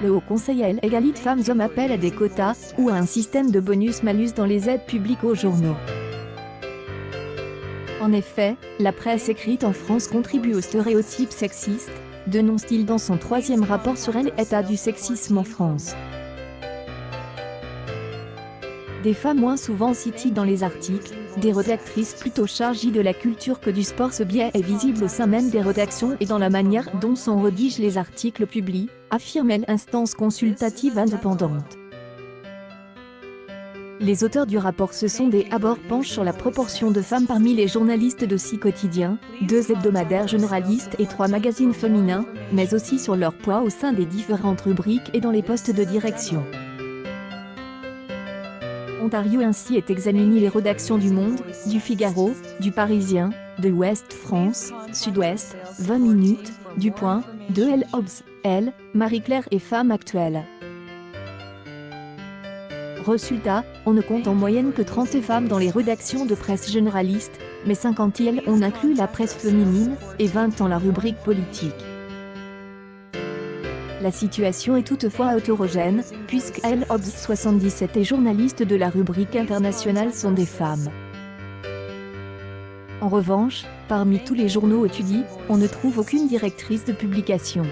Le Haut Conseil à l'égalité femmes-hommes appelle à des quotas, ou à un système de bonus-malus dans les aides publiques aux journaux. En effet, la presse écrite en France contribue aux stéréotypes sexistes, dénonce-t-il dans son 3e rapport sur l'état du sexisme en France. Des femmes moins souvent citées dans les articles, des rédactrices plutôt chargées de la culture que du sport. Ce biais est visible au sein même des rédactions et dans la manière dont sont rédigés les articles publiés, affirme l'instance consultative indépendante. Les auteurs du rapport se sont penchent sur la proportion de femmes parmi les journalistes de 6 quotidiens, 2 hebdomadaires généralistes et 3 magazines féminins, mais aussi sur leur poids au sein des différentes rubriques et dans les postes de direction. Ontario ainsi est examiné les rédactions du Monde, du Figaro, du Parisien, de Ouest France, Sud-Ouest, 20 minutes, du Point, de Elle Obs, Elle, Marie-Claire et Femmes Actuelles. Résultat, on ne compte en moyenne que 30 femmes dans les rédactions de presse généraliste, mais 50 on inclut la presse féminine, et 20 dans la rubrique politique. La situation est toutefois hétérogène, puisque Elle Obs 77 et journalistes de la rubrique internationale sont des femmes. En revanche, parmi tous les journaux étudiés, on ne trouve aucune directrice de publication.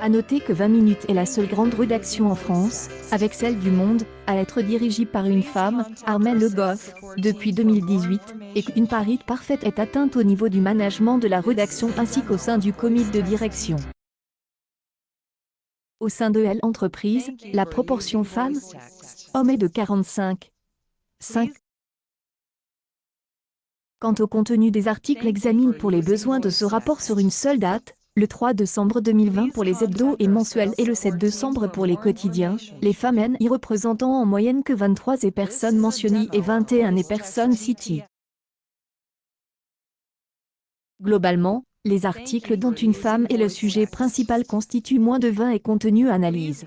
À noter que 20 minutes est la seule grande rédaction en France, avec celle du Monde, à être dirigée par une femme, Armelle Le Goff, depuis 2018, et qu'une parité parfaite est atteinte au niveau du management de la rédaction ainsi qu'au sein du comité de direction. Au sein de Elle Entreprise, la proportion femmes-hommes est de 45,5. Quant au contenu des articles examinés pour les besoins de ce rapport sur une seule date, le 3 décembre 2020 pour les hebdos et mensuels et le 7 décembre pour les quotidiens, les femmes y représentant en moyenne que 23 personnes mentionnées et 21 personnes citées. Globalement, les articles dont une femme est le sujet principal constituent moins de 20 et contenu analyse.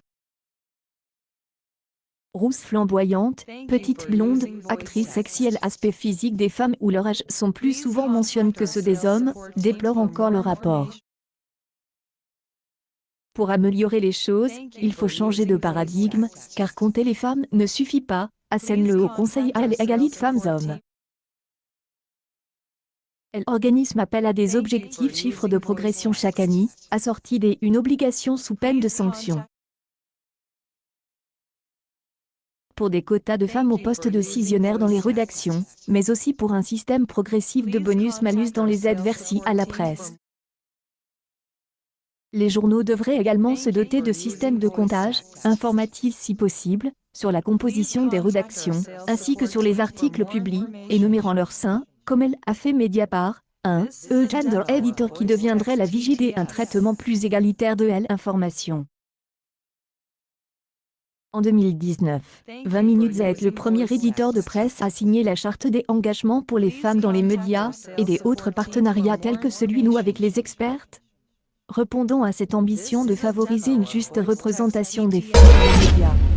Rousse flamboyante, petite blonde, actrice sexy. L'aspect physique des femmes ou leur âge sont plus souvent mentionnés que ceux des hommes, déplore encore le rapport. Pour améliorer les choses, il faut changer de paradigme, car compter les femmes ne suffit pas, assène le Haut Conseil à l'égalité femmes-hommes. L'organisme appelle à des objectifs chiffres de progression chaque année, assortis d'une obligation sous peine de sanction. Pour des quotas de femmes au poste de décisionnaire dans les rédactions, mais aussi pour un système progressif de bonus-malus dans les aides versées à la presse. Les journaux devraient également se doter de systèmes de comptage, informatifs si possible, sur la composition des rédactions, ainsi que sur les articles publiés, énumérant leur sein, comme elle a fait Mediapart, Gender Editor qui deviendrait la vigie d'un traitement plus égalitaire de l'information. En 2019, 20 minutes a été le premier éditeur de presse à signer la charte des engagements pour les femmes dans les médias, et des autres partenariats tels que celui Nous avec les expertes. Répondons à cette ambition de favoriser une juste représentation des femmes dans les médias.